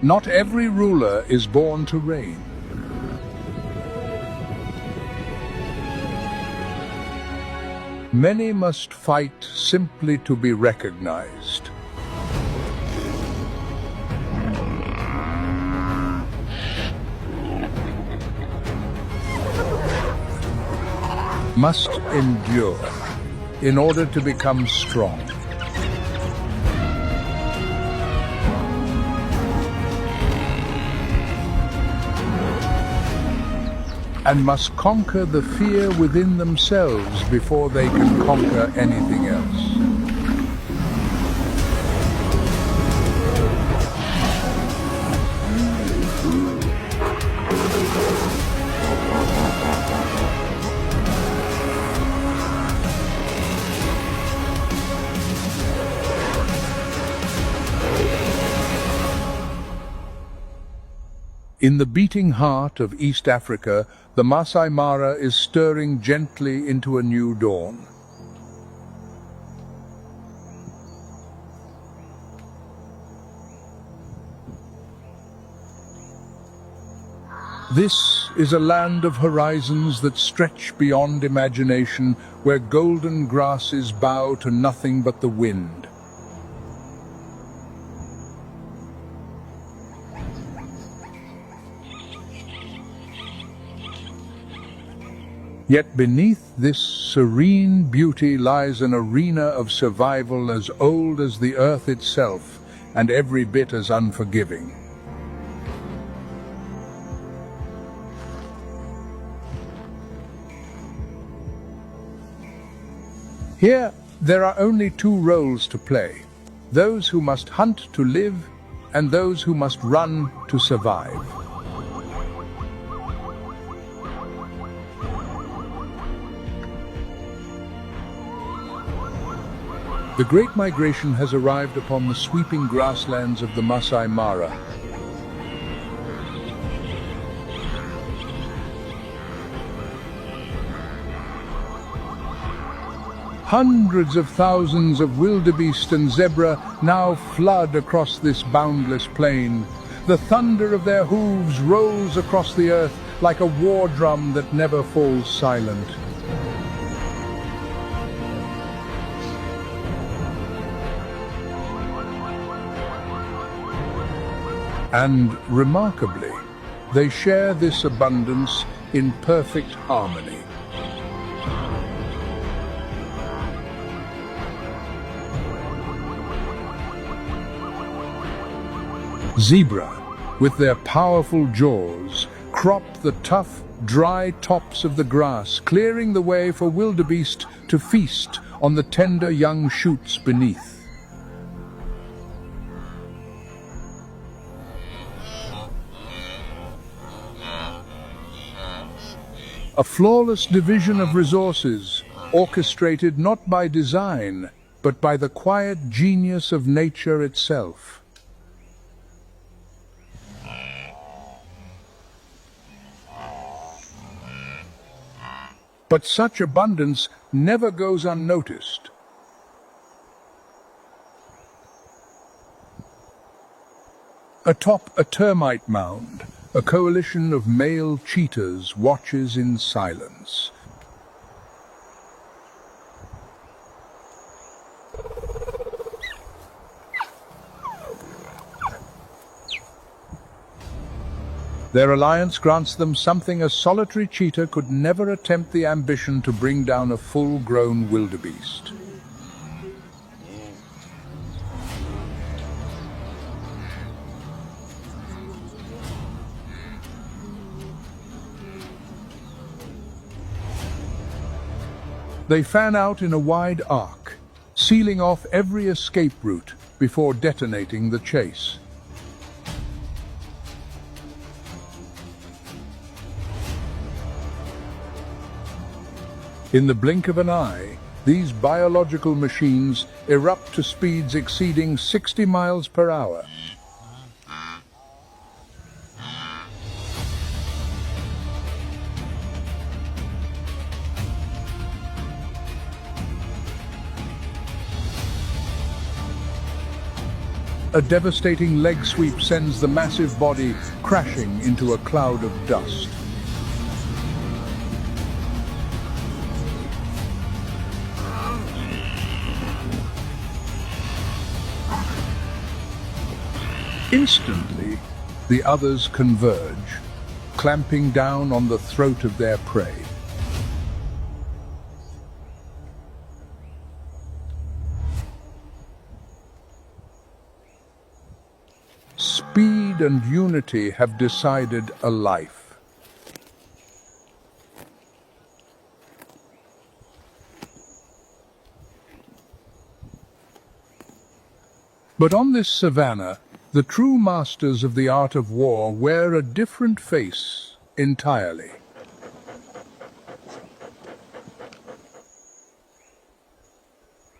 Not every ruler is born to reign. Many must fight simply to be recognized. Must endure in order to become strong. And must conquer the fear within themselves before they can conquer anything else. In the beating heart of East Africa, the Masai Mara is stirring gently into a new dawn. This is a land of horizons that stretch beyond imagination, where golden grasses bow to nothing but the wind. Yet beneath this serene beauty lies an arena of survival as old as the earth itself, and every bit as unforgiving. Here, there are only two roles to play: those who must hunt to live, and those who must run to survive. The Great Migration has arrived upon the sweeping grasslands of the Masai Mara. Hundreds of thousands of wildebeest and zebra now flood across this boundless plain. The thunder of their hooves rolls across the earth like a war drum that never falls silent. And, remarkably, they share this abundance in perfect harmony. Zebra, with their powerful jaws, crop the tough, dry tops of the grass, clearing the way for wildebeest to feast on the tender young shoots beneath. A flawless division of resources, orchestrated not by design, but by the quiet genius of nature itself. But such abundance never goes unnoticed. Atop a termite mound, a coalition of male cheetahs watches in silence. Their alliance grants them something a solitary cheetah could never attempt: the ambition to bring down a full-grown wildebeest. They fan out in a wide arc, sealing off every escape route before detonating the chase. In the blink of an eye, these biological machines erupt to speeds exceeding 60 miles per hour. A devastating leg sweep sends the massive body crashing into a cloud of dust. Instantly, the others converge, clamping down on the throat of their prey. Speed and unity have decided a life. But on this savannah, the true masters of the art of war wear a different face entirely.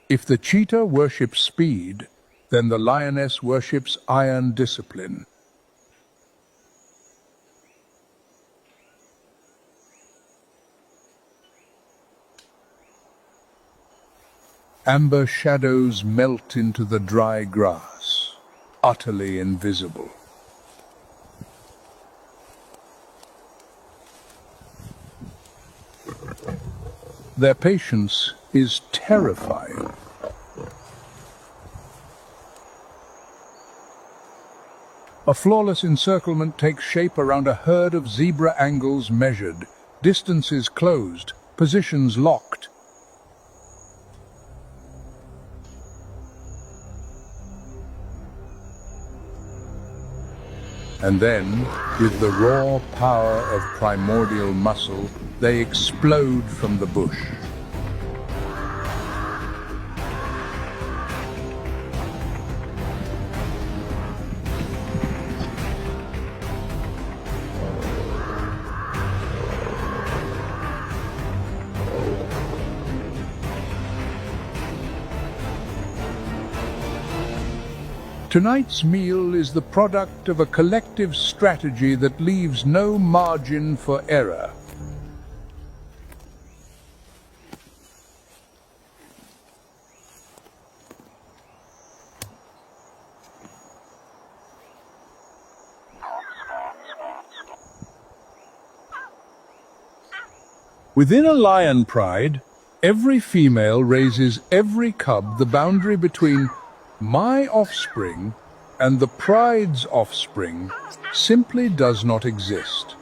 If the cheetah worships speed, then the lioness worships iron discipline. Amber shadows melt into the dry grass, utterly invisible. Their patience is terrifying. A flawless encirclement takes shape around a herd of zebra, angles measured, distances closed, positions locked. And then, with the raw power of primordial muscle, they explode from the bush. Tonight's meal is the product of a collective strategy that leaves no margin for error. Within a lion pride, every female raises every cub. The boundary between my offspring and the pride's offspring simply does not exist.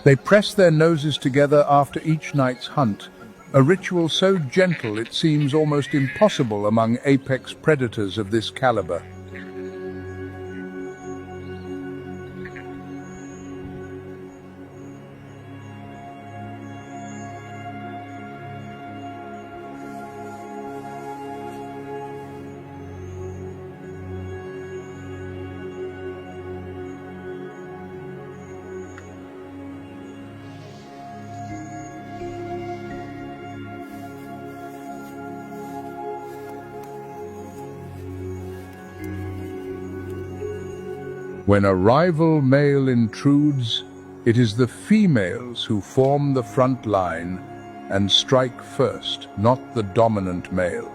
They press their noses together after each night's hunt, a ritual so gentle it seems almost impossible among apex predators of this caliber. When a rival male intrudes, it is the females who form the front line and strike first, not the dominant male.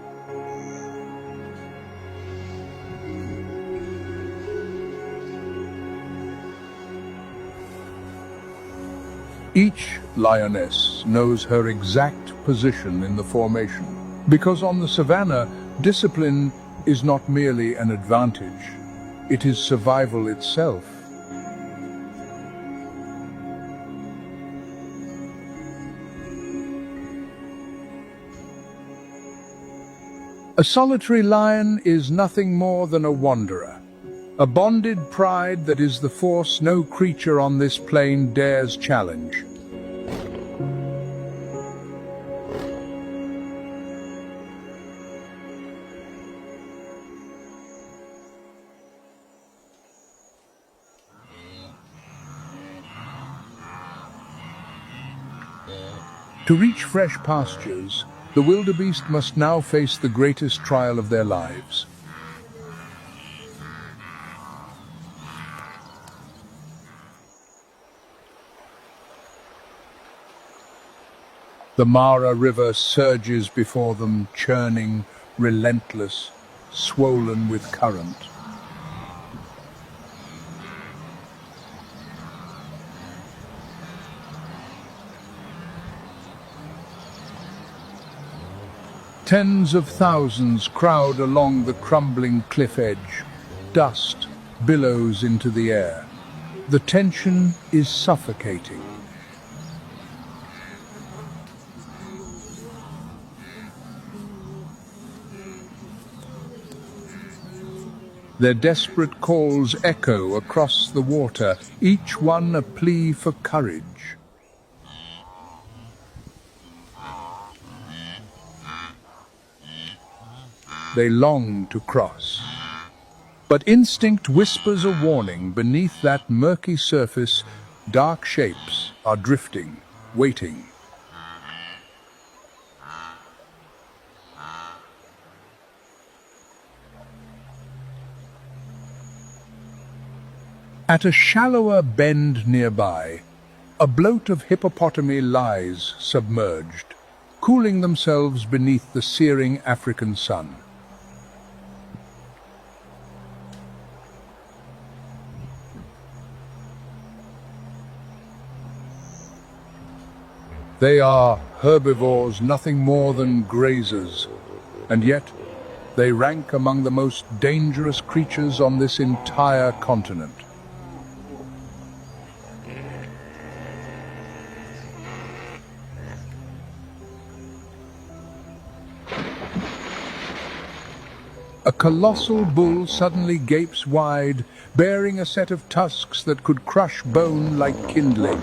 Each lioness knows her exact position in the formation, because on the savannah, discipline is not merely an advantage. It is survival itself. A solitary lion is nothing more than a wanderer, a bonded pride that is the force no creature on this plain dares challenge. To reach fresh pastures, the wildebeest must now face the greatest trial of their lives. The Mara River surges before them, churning, relentless, swollen with current. Tens of thousands crowd along the crumbling cliff edge. Dust billows into the air. The tension is suffocating. Their desperate calls echo across the water, each one a plea for courage. They long to cross. But instinct whispers a warning. Beneath that murky surface, dark shapes are drifting, waiting. At a shallower bend nearby, a bloat of hippopotami lies submerged, cooling themselves beneath the searing African sun. They are herbivores, nothing more than grazers, and yet they rank among the most dangerous creatures on this entire continent. A colossal bull suddenly gapes wide, bearing a set of tusks that could crush bone like kindling.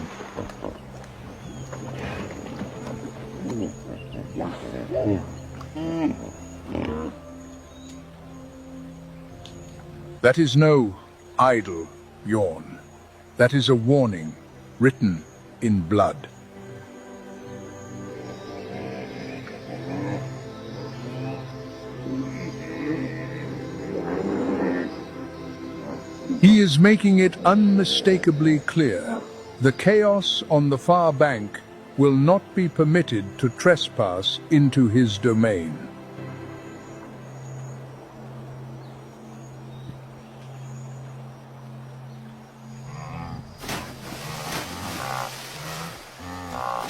That is no idle yawn. That is a warning written in blood. He is making it unmistakably clear. The chaos on the far bank will not be permitted to trespass into his domain.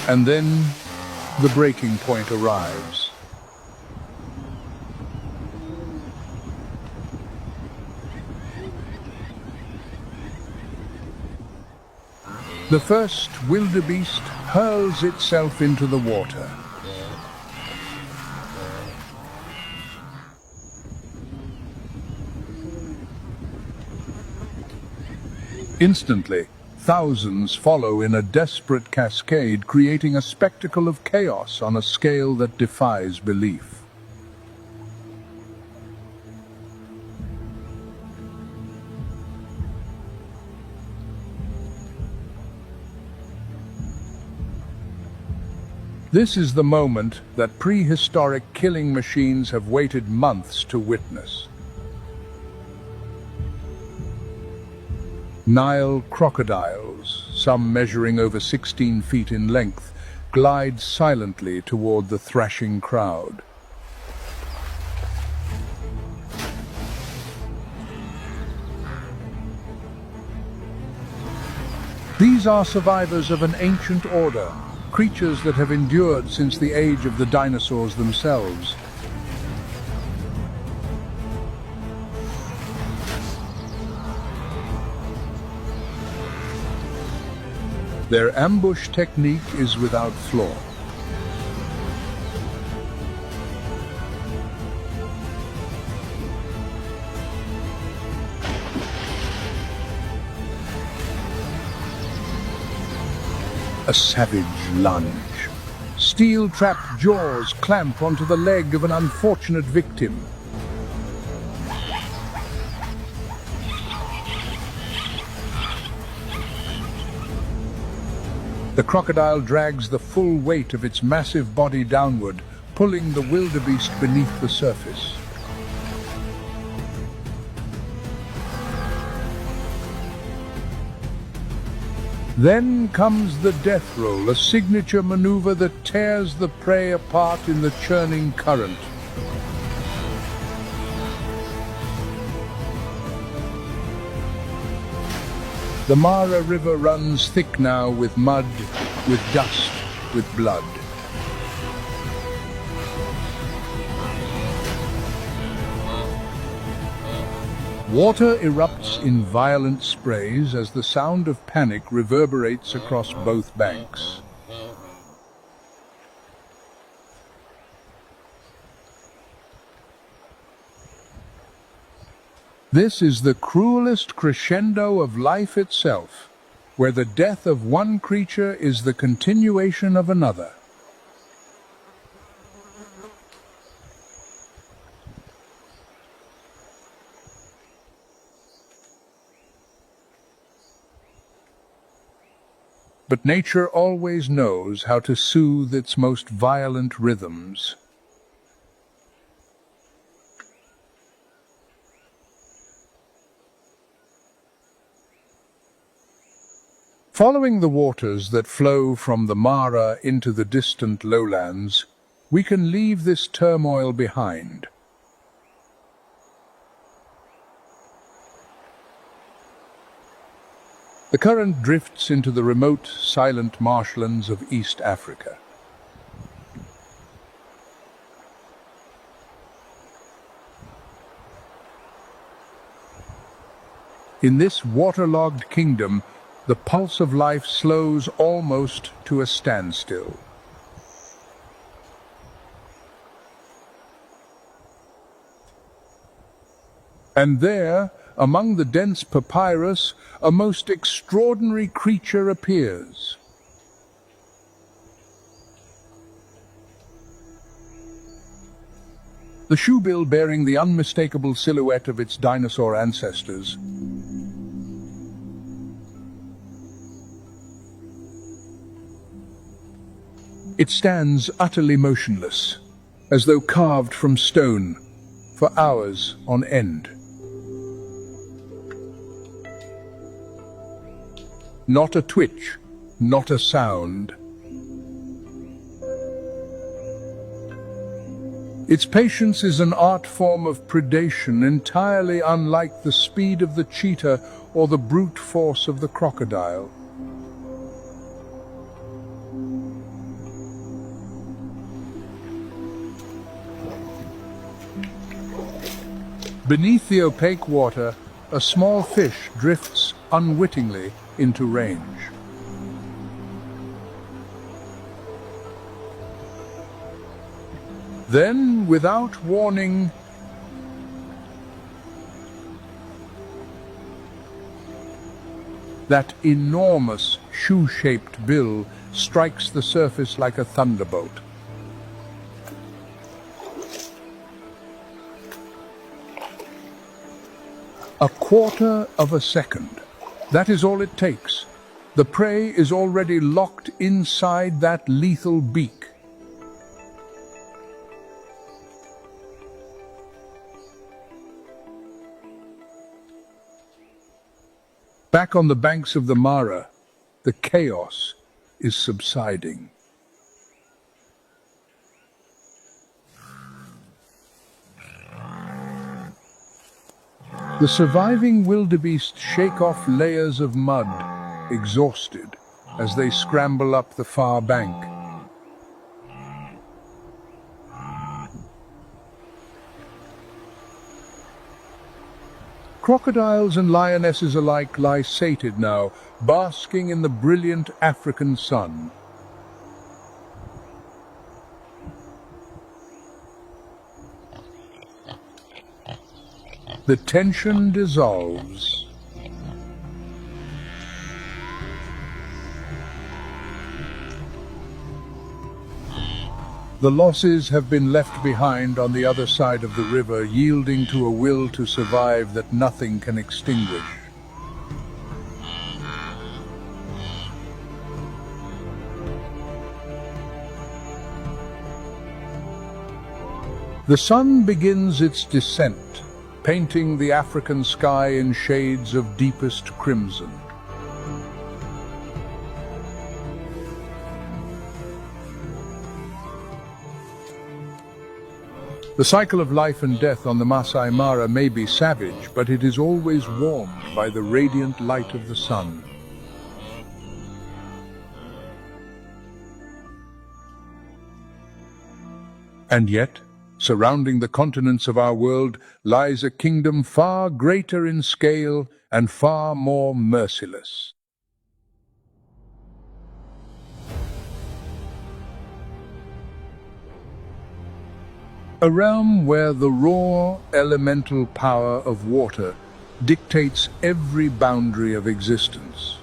And then the breaking point arrives. The first wildebeest hurls itself into the water. Instantly, thousands follow in a desperate cascade, creating a spectacle of chaos on a scale that defies belief. This is the moment that prehistoric killing machines have waited months to witness. Nile crocodiles, some measuring over 16 feet in length, glide silently toward the thrashing crowd. These are survivors of an ancient order, creatures that have endured since the age of the dinosaurs themselves. Their ambush technique is without flaw. A savage lunge. Steel-trapped jaws clamp onto the leg of an unfortunate victim. The crocodile drags the full weight of its massive body downward, pulling the wildebeest beneath the surface. Then comes the death roll, a signature maneuver that tears the prey apart in the churning current. The Mara River runs thick now with mud, with dust, with blood. Water erupts in violent sprays as the sound of panic reverberates across both banks. This is the cruelest crescendo of life itself, where the death of one creature is the continuation of another. But nature always knows how to soothe its most violent rhythms. Following the waters that flow from the Mara into the distant lowlands, we can leave this turmoil behind. The current drifts into the remote, silent marshlands of East Africa. In this waterlogged kingdom, the pulse of life slows almost to a standstill. And there, among the dense papyrus, a most extraordinary creature appears. The shoebill bearing the unmistakable silhouette of its dinosaur ancestors. It stands utterly motionless, as though carved from stone, for hours on end. Not a twitch, not a sound. Its patience is an art form of predation entirely unlike the speed of the cheetah or the brute force of the crocodile. Beneath the opaque water, a small fish drifts unwittingly into range. Then, without warning, that enormous shoe-shaped bill strikes the surface like a thunderbolt. A quarter of a second. That is all it takes. The prey is already locked inside that lethal beak. Back on the banks of the Mara, the chaos is subsiding. The surviving wildebeest shake off layers of mud, exhausted, as they scramble up the far bank. Crocodiles and lionesses alike lie sated now, basking in the brilliant African sun. The tension dissolves. The losses have been left behind on the other side of the river, yielding to a will to survive that nothing can extinguish. The sun begins its descent, painting the African sky in shades of deepest crimson. The cycle of life and death on the Masai Mara may be savage, but it is always warmed by the radiant light of the sun. And yet, surrounding the continents of our world lies a kingdom far greater in scale and far more merciless. A realm where the raw, elemental power of water dictates every boundary of existence.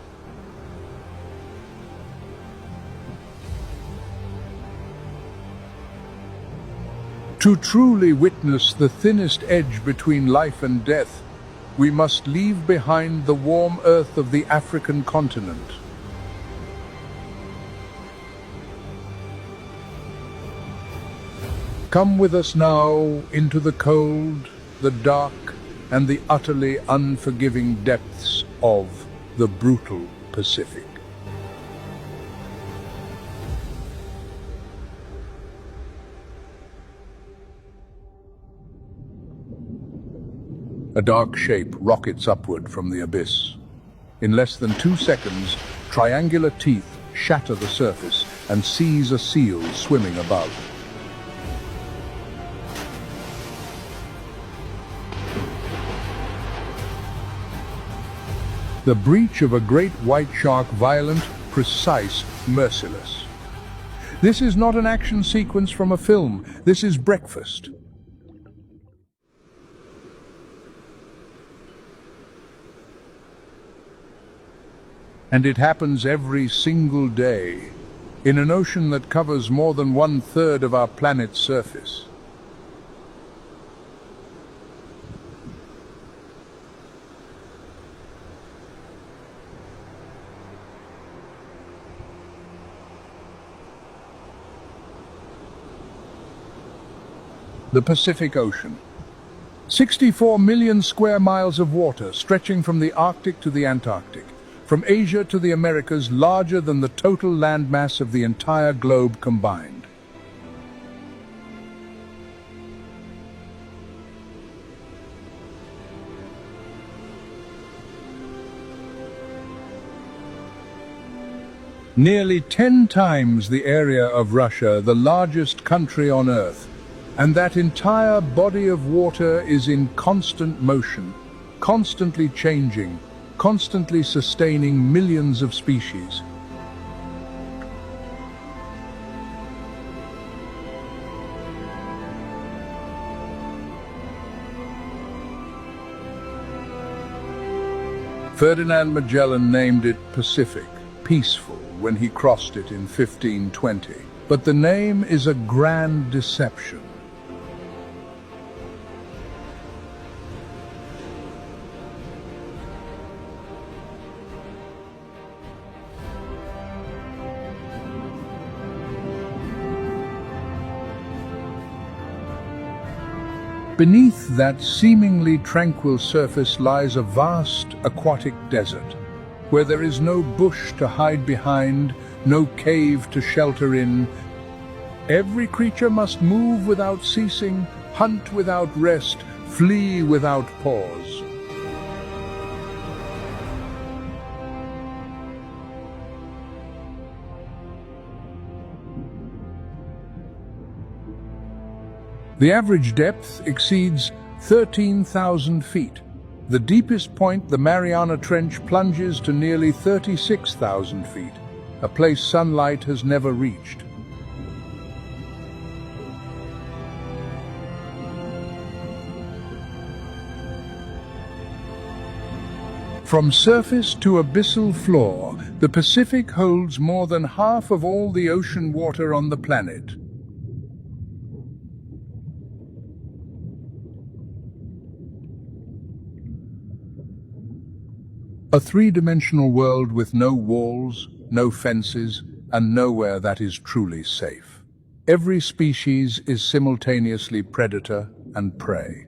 To truly witness the thinnest edge between life and death, we must leave behind the warm earth of the African continent. Come with us now into the cold, the dark, and the utterly unforgiving depths of the brutal Pacific. A dark shape rockets upward from the abyss. In less than 2 seconds, triangular teeth shatter the surface and seize a seal swimming above. The breach of a great white shark, violent, precise, merciless. This is not an action sequence from a film. This is breakfast. And it happens every single day, in an ocean that covers more than 1/3 of our planet's surface. The Pacific Ocean. 64 million square miles of water stretching from the Arctic to the Antarctic, from Asia to the Americas, larger than the total landmass of the entire globe combined. Nearly 10 times the area of Russia, the largest country on Earth. And that entire body of water is in constant motion, constantly changing, constantly sustaining millions of species. Ferdinand Magellan named it Pacific, peaceful, when he crossed it in 1520. But the name is a grand deception. Beneath that seemingly tranquil surface lies a vast aquatic desert, where there is no bush to hide behind, no cave to shelter in. Every creature must move without ceasing, hunt without rest, flee without pause. The average depth exceeds 13,000 feet. The deepest point, the Mariana Trench, plunges to nearly 36,000 feet, a place sunlight has never reached. From surface to abyssal floor, the Pacific holds more than half of all the ocean water on the planet. A three-dimensional world with no walls, no fences, and nowhere that is truly safe. Every species is simultaneously predator and prey.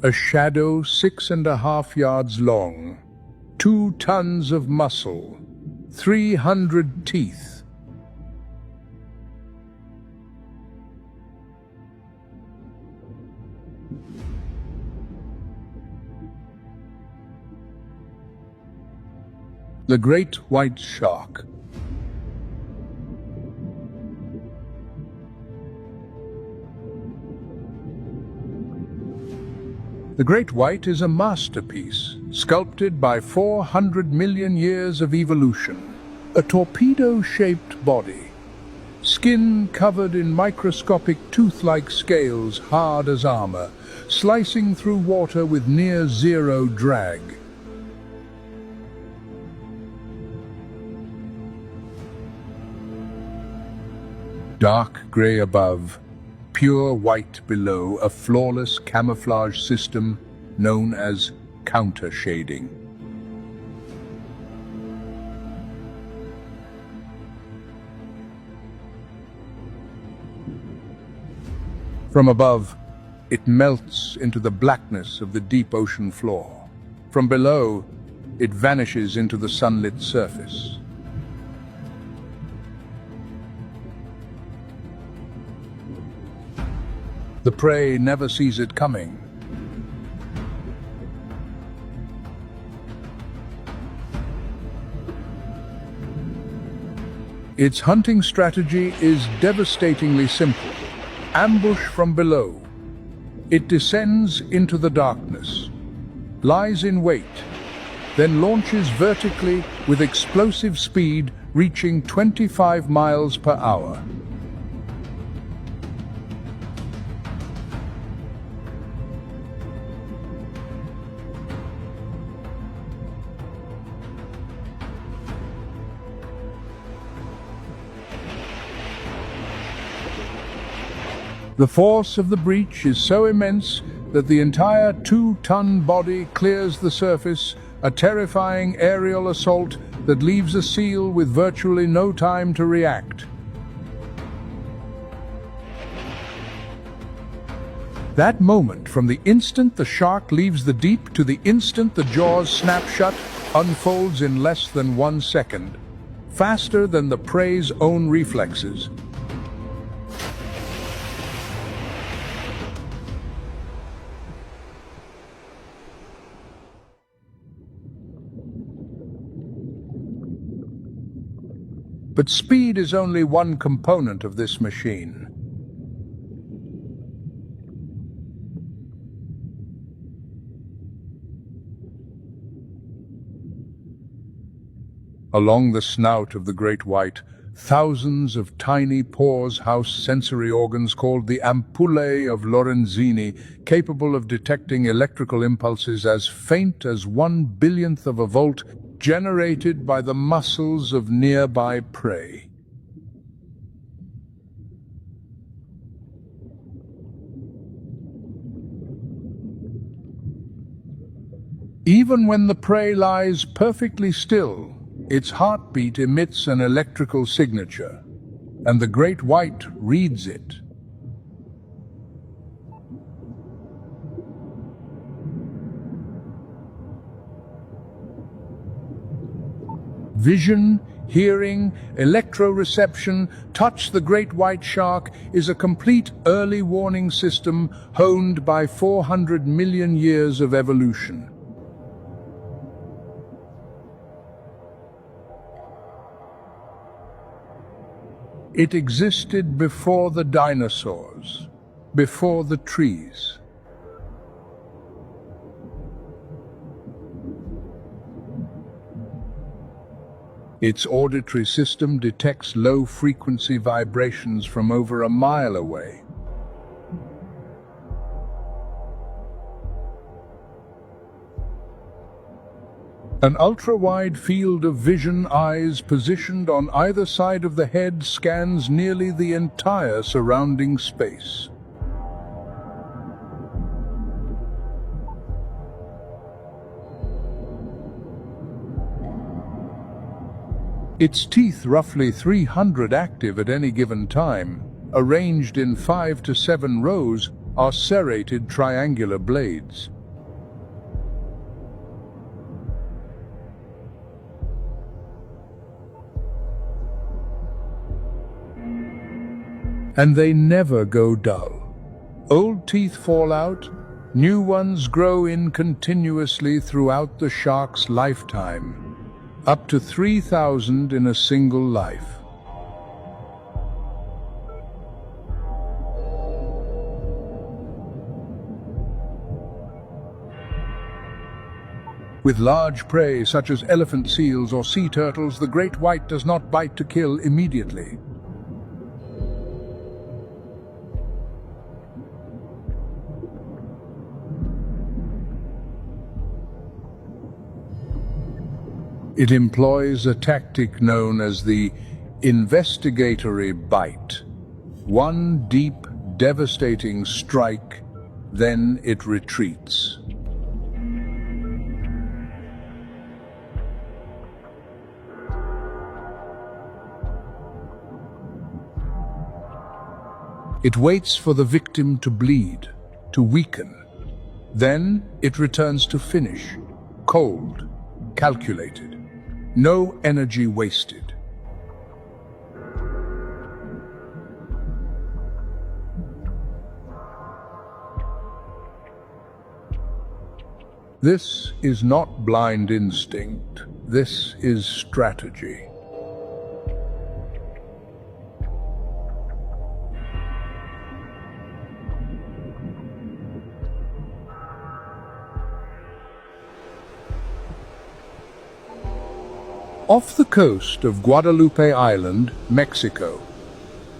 A shadow 6.5 yards long, 2 tons of muscle, 300 teeth. The great white shark. The great white is a masterpiece, sculpted by 400 million years of evolution. A torpedo-shaped body, skin covered in microscopic tooth-like scales hard as armor, slicing through water with near-zero drag. Dark grey above, pure white below, a flawless camouflage system known as counter-shading. From above, it melts into the blackness of the deep ocean floor. From below, it vanishes into the sunlit surface. The prey never sees it coming. Its hunting strategy is devastatingly simple. Ambush from below. It descends into the darkness, lies in wait, then launches vertically with explosive speed reaching 25 miles per hour. The force of the breach is so immense that the entire 2-ton body clears the surface, a terrifying aerial assault that leaves a seal with virtually no time to react. That moment, from the instant the shark leaves the deep to the instant the jaws snap shut, unfolds in less than 1 second, faster than the prey's own reflexes. But speed is only one component of this machine. Along the snout of the great white, thousands of tiny pores house sensory organs called the ampullae of Lorenzini, capable of detecting electrical impulses as faint as 1/1000th of a volt, generated by the muscles of nearby prey. Even when the prey lies perfectly still, its heartbeat emits an electrical signature, and the great white reads it. Vision, hearing, electroreception, touch. The great white shark is a complete early warning system honed by 400 million years of evolution. It existed before the dinosaurs, before the trees. Its auditory system detects low-frequency vibrations from over a mile away. An ultra-wide field of vision eyes positioned on either side of the head scans nearly the entire surrounding space. Its teeth, roughly 300 active at any given time, arranged in 5 to 7 rows, are serrated triangular blades. and they never go dull. Old teeth fall out, new ones grow in continuously throughout the shark's lifetime, up to 3,000 in a single life. With large prey such as elephant seals or sea turtles, the great white does not bite to kill immediately. It employs a tactic known as the investigatory bite. One deep, devastating strike, then it retreats. It waits for the victim to bleed, to weaken. Then it returns to finish, cold, calculated. No energy wasted. This is not blind instinct. This is strategy. Off the coast of Guadalupe Island, Mexico,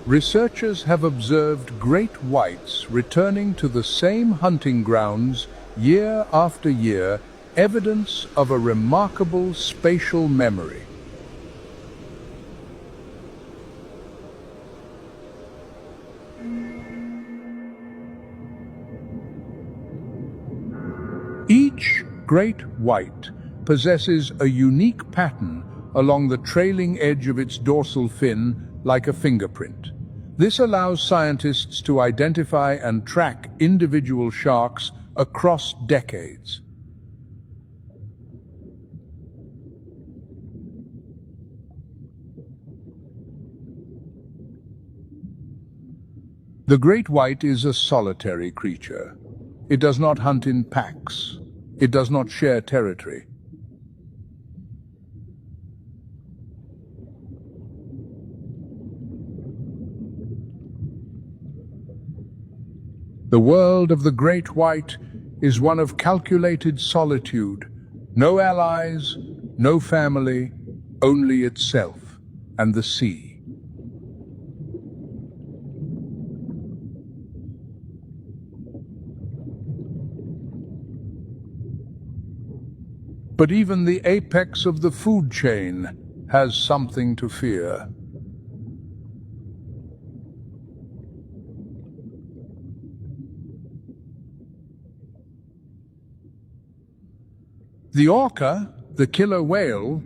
researchers have observed great whites returning to the same hunting grounds year after year, evidence of a remarkable spatial memory. Each great white possesses a unique pattern along the trailing edge of its dorsal fin, like a fingerprint. This allows scientists to identify and track individual sharks across decades. The great white is a solitary creature. It does not hunt in packs. It does not share territory. The world of the great white is one of calculated solitude. No allies, no family, only itself and the sea. But even the apex of the food chain has something to fear. The orca, the killer whale,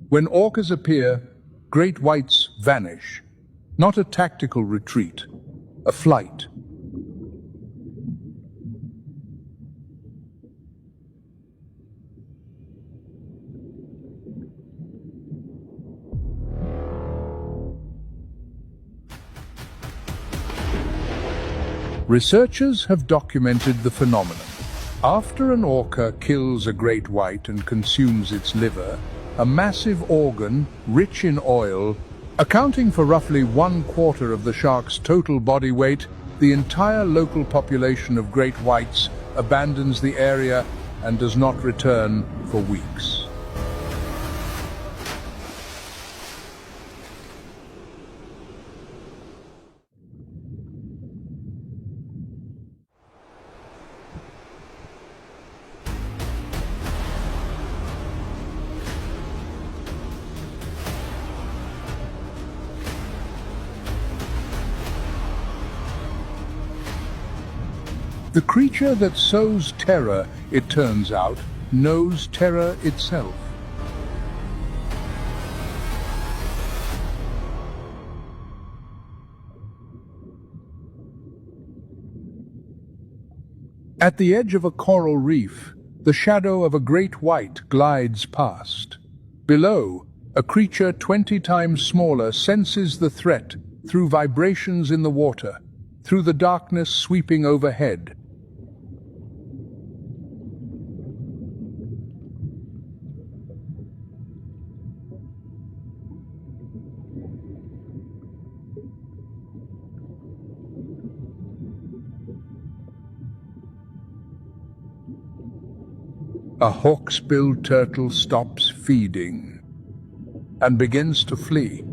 when orcas appear, great whites vanish. Not a tactical retreat, a flight. Researchers have documented the phenomenon. After an orca kills a great white and consumes its liver, a massive organ, rich in oil, accounting for roughly 1/4 of the shark's total body weight, the entire local population of great whites abandons the area and does not return for weeks. The creature that sows terror, it turns out, knows terror itself. At the edge of a coral reef, the shadow of a great white glides past. Below, a creature 20 times smaller senses the threat through vibrations in the water, through the darkness sweeping overhead. A hawksbill turtle stops feeding and begins to flee.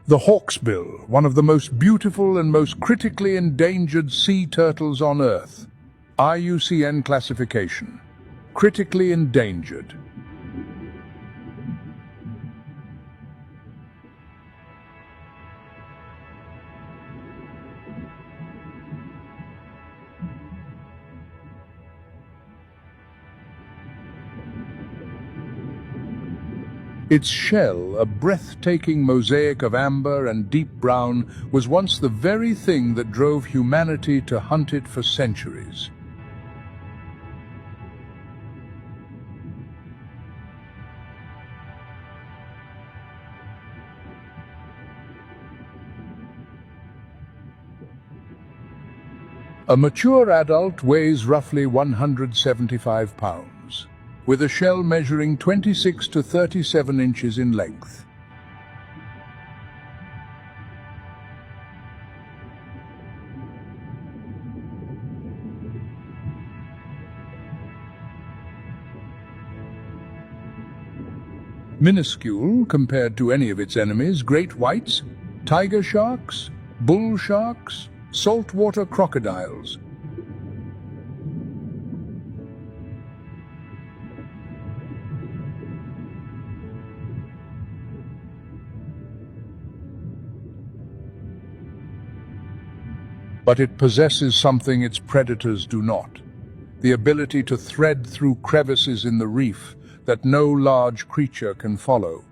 The hawksbill, one of the most beautiful and most critically endangered sea turtles on Earth. IUCN classification: critically endangered. Its shell, a breathtaking mosaic of amber and deep brown, was once the very thing that drove humanity to hunt it for centuries. A mature adult weighs roughly 175 pounds, with a shell measuring 26 to 37 inches in length. Minuscule compared to any of its enemies: great whites, tiger sharks, bull sharks, saltwater crocodiles. But it possesses something its predators do not: the ability to thread through crevices in the reef that no large creature can follow.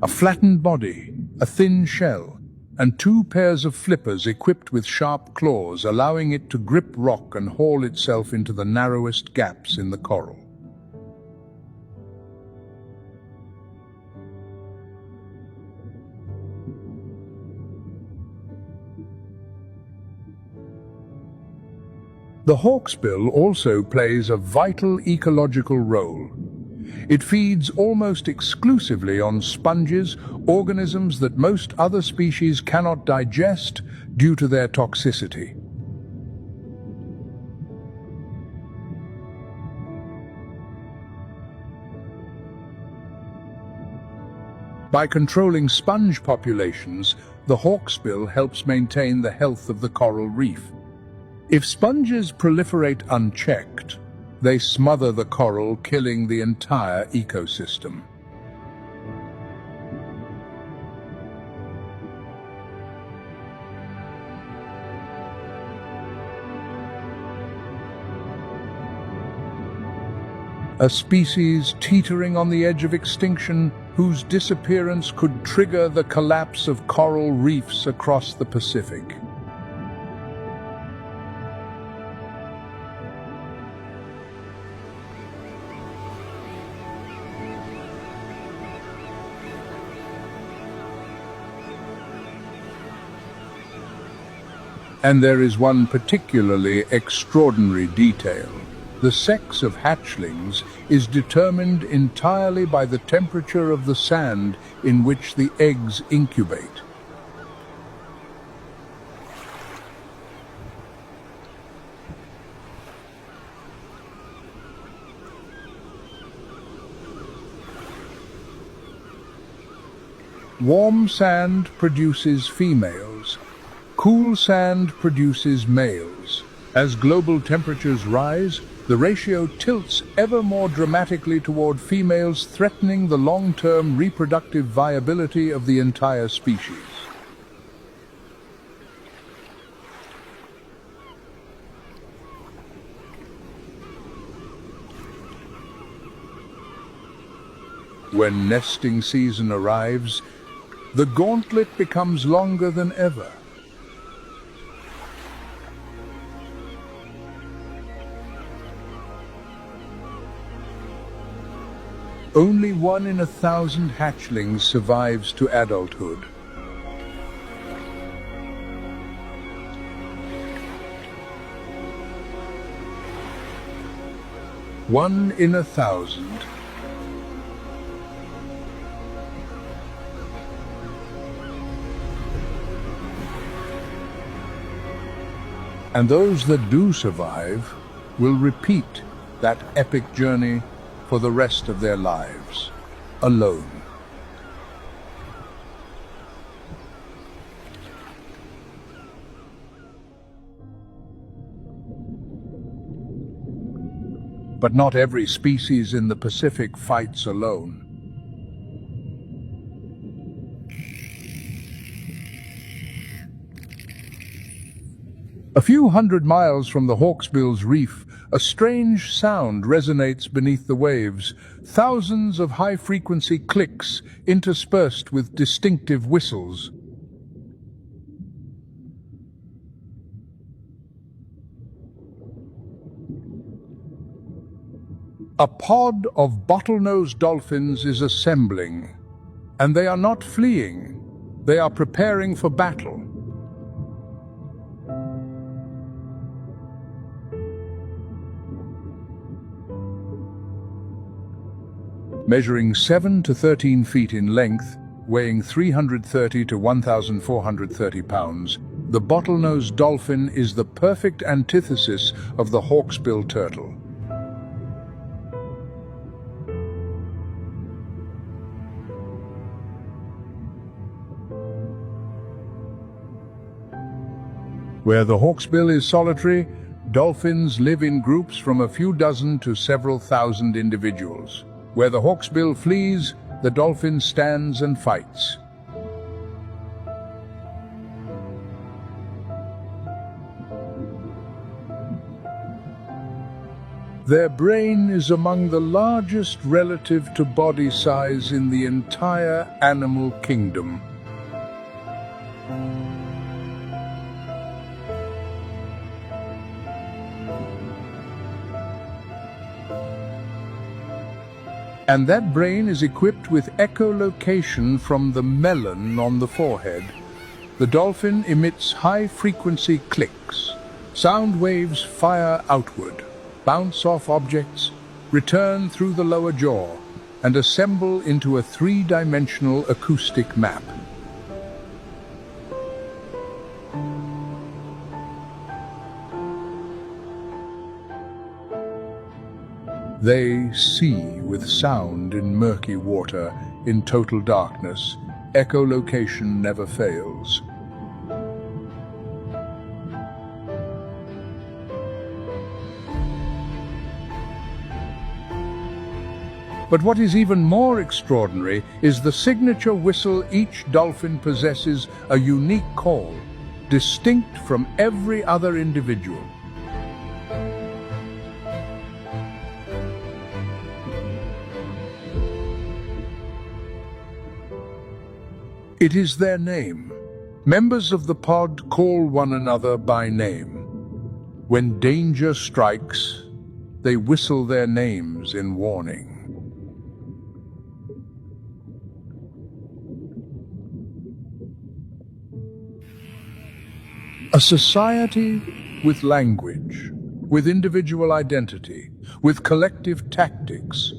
A flattened body, a thin shell, and two pairs of flippers equipped with sharp claws, allowing it to grip rock and haul itself into the narrowest gaps in the coral. The hawksbill also plays a vital ecological role. It feeds almost exclusively on sponges, organisms that most other species cannot digest due to their toxicity. By controlling sponge populations, the hawksbill helps maintain the health of the coral reef. If sponges proliferate unchecked, they smother the coral, killing the entire ecosystem. A species teetering on the edge of extinction, whose disappearance could trigger the collapse of coral reefs across the Pacific. And there is one particularly extraordinary detail. The sex of hatchlings is determined entirely by the temperature of the sand in which the eggs incubate. Warm sand produces females. Cool sand produces males. As global temperatures rise, the ratio tilts ever more dramatically toward females, threatening the long-term reproductive viability of the entire species. When nesting season arrives, the gauntlet becomes longer than ever. Only 1 in 1,000 hatchlings survives to adulthood. One in 1,000. And those that do survive will repeat that epic journey for the rest of their lives, alone. But not every species in the Pacific fights alone. A few hundred miles from the Hawksbill's reef, a strange sound resonates beneath the waves, thousands of high-frequency clicks interspersed with distinctive whistles. A pod of bottlenose dolphins is assembling, and they are not fleeing, they are preparing for battle. Measuring 7 to 13 feet in length, weighing 330 to 1,430 pounds, the bottlenose dolphin is the perfect antithesis of the hawksbill turtle. Where the hawksbill is solitary, dolphins live in groups from a few dozen to several thousand individuals. Where the hawksbill flees, the dolphin stands and fights. Their brain is among the largest relative to body size in the entire animal kingdom. And that brain is equipped with echolocation from the melon on the forehead. The dolphin emits high-frequency clicks. Sound waves fire outward, bounce off objects, return through the lower jaw, and assemble into a 3-dimensional acoustic map. They see with sound in murky water, in total darkness. Echolocation never fails. But what is even more extraordinary is the signature whistle. Each dolphin possesses a unique call, distinct from every other individual. It is their name. Members of the pod call one another by name. When danger strikes, they whistle their names in warning. A society with language, with individual identity, with collective tactics.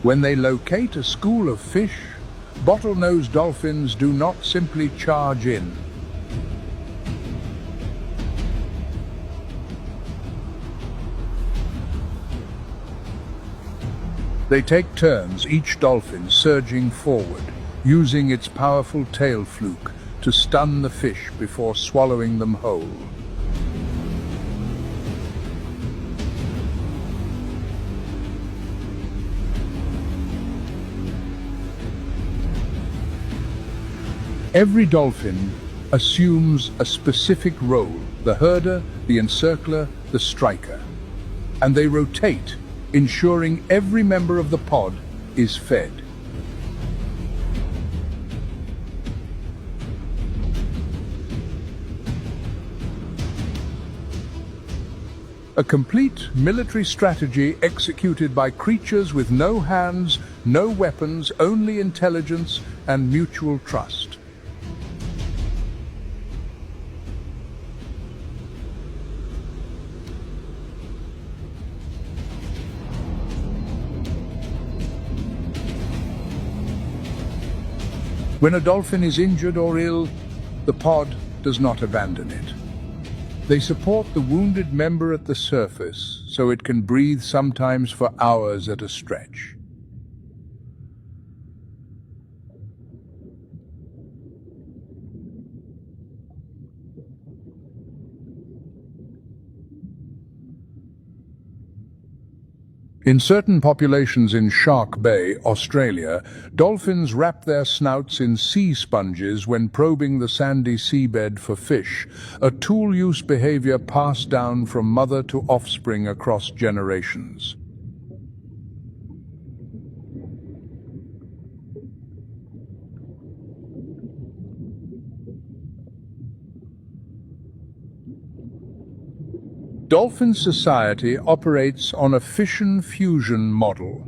When they locate a school of fish, bottlenose dolphins do not simply charge in. They take turns, each dolphin surging forward, using its powerful tail fluke to stun the fish before swallowing them whole. Every dolphin assumes a specific role: the herder, the encircler, the striker. And they rotate, ensuring every member of the pod is fed. A complete military strategy executed by creatures with no hands, no weapons, only intelligence and mutual trust. When a dolphin is injured or ill, the pod does not abandon it. They support the wounded member at the surface so it can breathe, sometimes for hours at a stretch. In certain populations in Shark Bay, Australia, dolphins wrap their snouts in sea sponges when probing the sandy seabed for fish, a tool-use behavior passed down from mother to offspring across generations. Dolphin society operates on a fission-fusion model,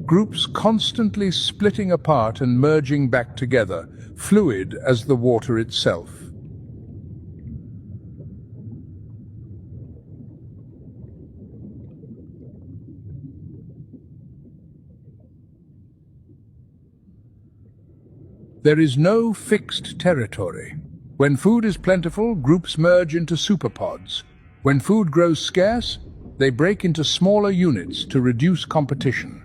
groups constantly splitting apart and merging back together, fluid as the water itself. There is no fixed territory. When food is plentiful, groups merge into superpods. When food grows scarce, they break into smaller units to reduce competition.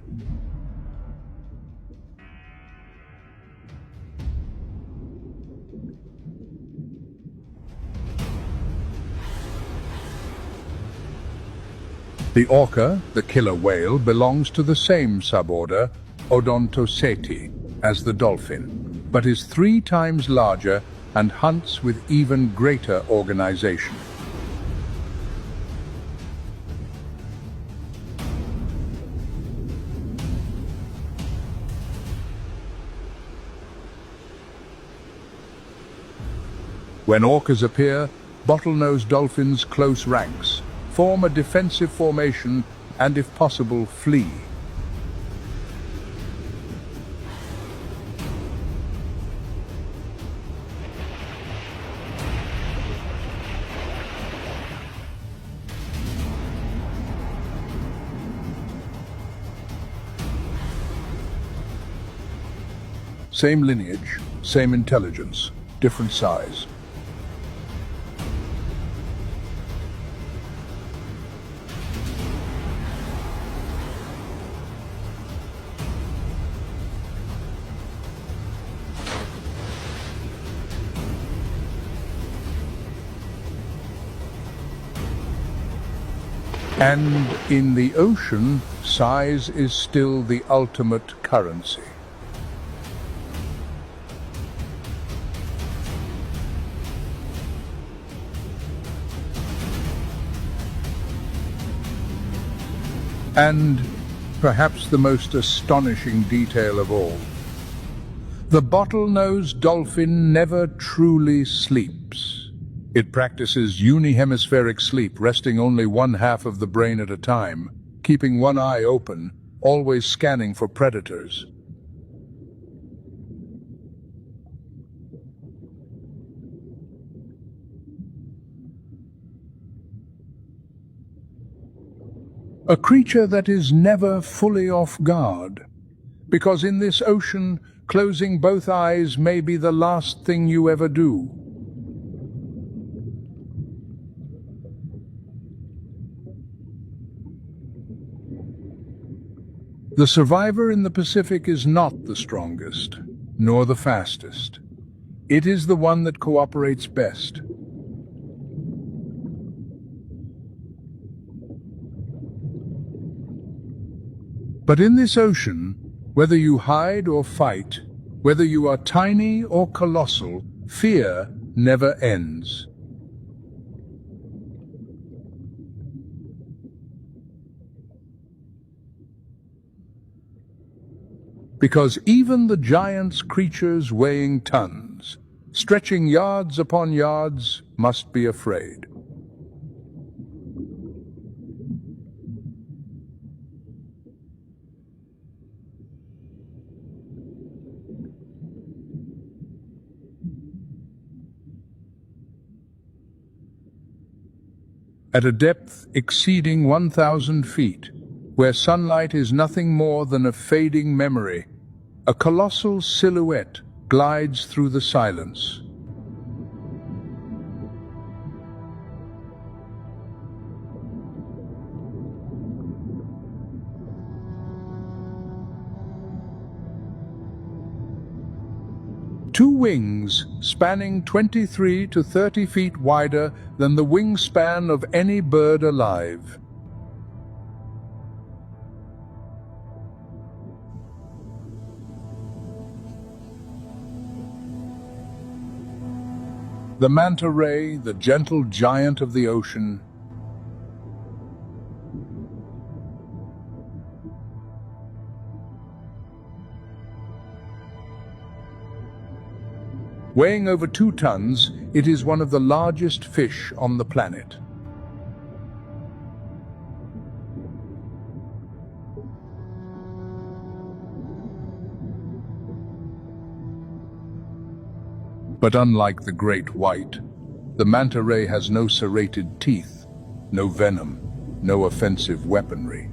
The orca, the killer whale, belongs to the same suborder, Odontoceti, as the dolphin, but is 3 times larger and hunts with even greater organization. When orcas appear, bottlenose dolphins close ranks, form a defensive formation, and if possible, flee. Same lineage, same intelligence, different size. And in the ocean, size is still the ultimate currency. And perhaps the most astonishing detail of all, the bottlenose dolphin never truly sleeps. It practices unihemispheric sleep, resting only one half of the brain at a time, keeping one eye open, always scanning for predators. A creature that is never fully off guard, because in this ocean, closing both eyes may be the last thing you ever do. The survivor in the Pacific is not the strongest, nor the fastest. It is the one that cooperates best. But in this ocean, whether you hide or fight, Whether you are tiny or colossal, fear never ends. Because even the giant creatures weighing tons, stretching yards upon yards, must be afraid. At a depth exceeding 1,000 feet, where sunlight is nothing more than a fading memory, a colossal silhouette glides through the silence. Two wings spanning 23 to 30 feet wider than the wingspan of any bird alive. The manta ray, the gentle giant of the ocean, weighing over 2 tons, it is one of the largest fish on the planet. But unlike the great white, the manta ray has no serrated teeth, no venom, no offensive weaponry.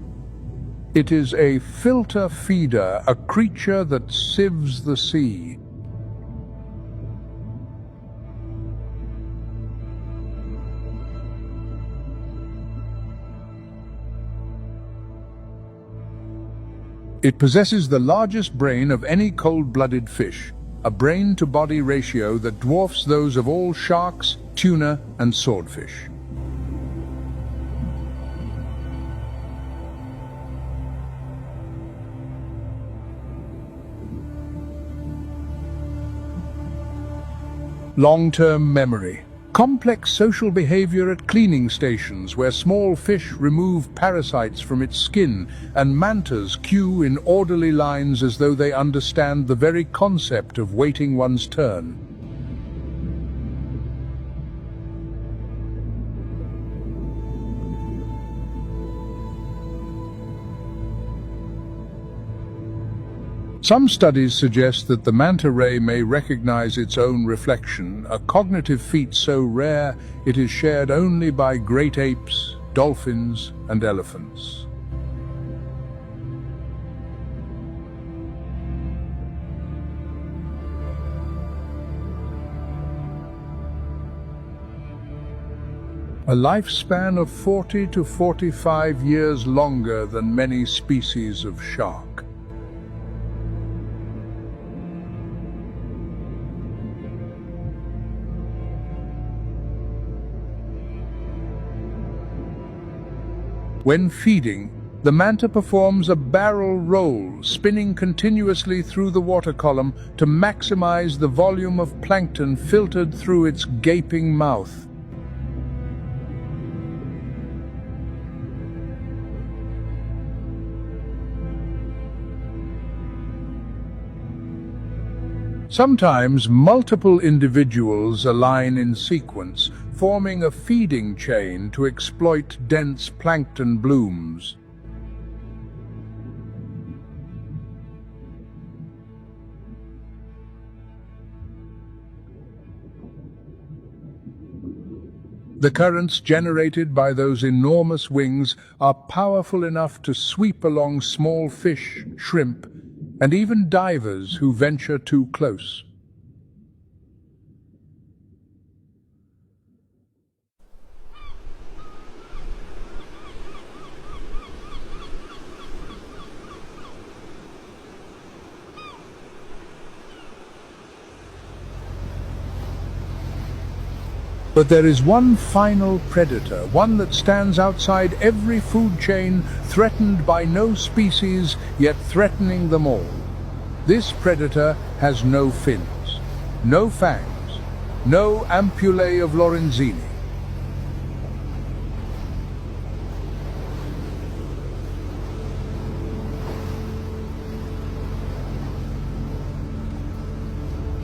It is a filter feeder, a creature that sieves the sea. It possesses the largest brain of any cold-blooded fish, a brain-to-body ratio that dwarfs those of all sharks, tuna, and swordfish. Long-term memory. Complex social behavior at cleaning stations where small fish remove parasites from its skin and mantas queue in orderly lines as though they understand the very concept of waiting one's turn. Some studies suggest that the manta ray may recognize its own reflection, a cognitive feat so rare it is shared only by great apes, dolphins, and elephants. A lifespan of 40 to 45 years longer than many species of shark. When feeding, the manta performs a barrel roll, spinning continuously through the water column to maximize the volume of plankton filtered through its gaping mouth. Sometimes multiple individuals align in sequence, forming a feeding chain to exploit dense plankton blooms. The currents generated by those enormous wings are powerful enough to sweep along small fish, shrimp, and even divers who venture too close. But there is one final predator, one that stands outside every food chain, threatened by no species, yet threatening them all. This predator has no fins, no fangs, no ampullae of Lorenzini.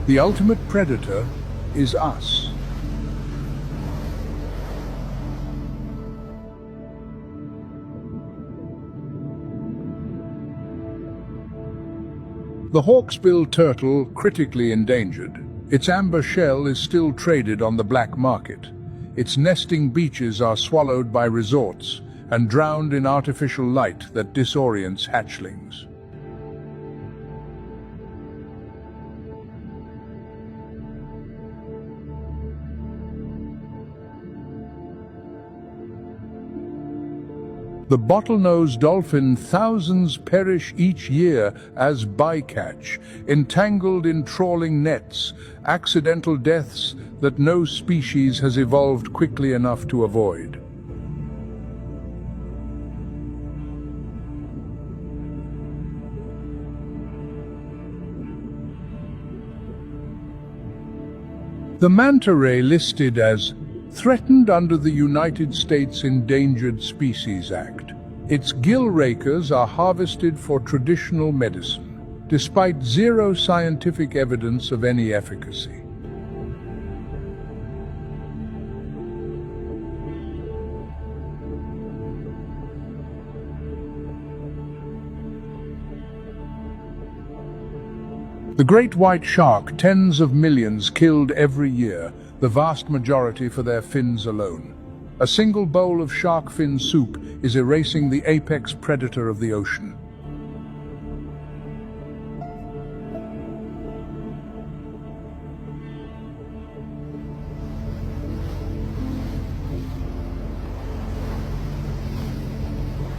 The ultimate predator is us. The hawksbill turtle, critically endangered. Its amber shell is still traded on the black market. Its nesting beaches are swallowed by resorts and drowned in artificial light that disorients hatchlings. The bottlenose dolphin, thousands perish each year as bycatch, entangled in trawling nets, accidental deaths that no species has evolved quickly enough to avoid. The manta ray, listed as threatened under the United States Endangered Species Act. Its gill rakers are harvested for traditional medicine, despite zero scientific evidence of any efficacy. The great white shark, tens of millions killed every year, the vast majority for their fins alone. A single bowl of shark fin soup is erasing the apex predator of the ocean.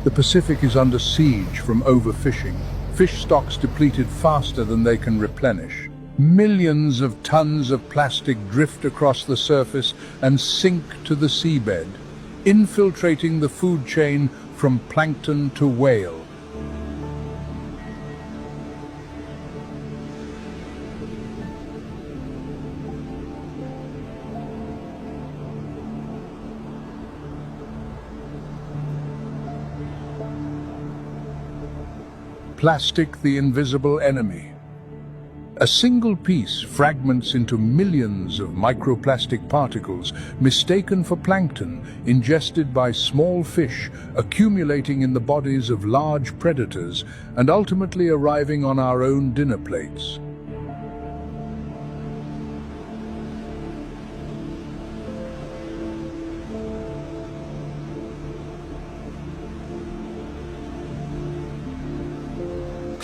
The Pacific is under siege from overfishing. Fish stocks depleted faster than they can replenish. Millions of tons of plastic drift across the surface and sink to the seabed, infiltrating the food chain from plankton to whale. Plastic, the invisible enemy. A single piece fragments into millions of microplastic particles, mistaken for plankton, ingested by small fish, accumulating in the bodies of large predators, and ultimately arriving on our own dinner plates.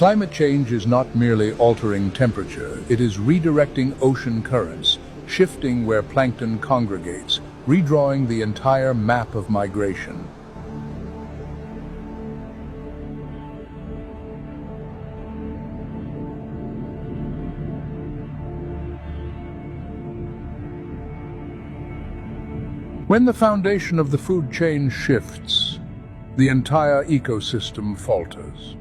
Climate change is not merely altering temperature, it is redirecting ocean currents, shifting where plankton congregates, redrawing the entire map of migration. When the foundation of the food chain shifts, the entire ecosystem falters.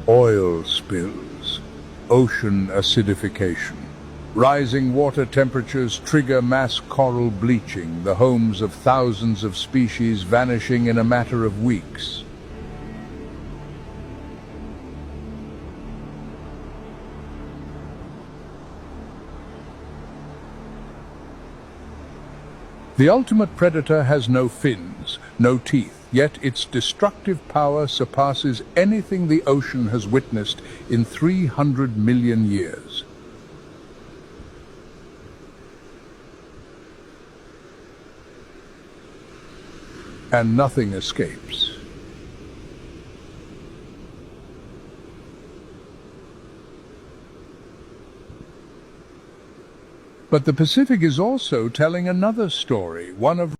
Oil spills, ocean acidification. Rising water temperatures trigger mass coral bleaching, the homes of thousands of species vanishing in a matter of weeks. The ultimate predator has no fins, no teeth, yet its destructive power surpasses anything the ocean has witnessed in 300 million years. And nothing escapes. But the Pacific is also telling another story, one of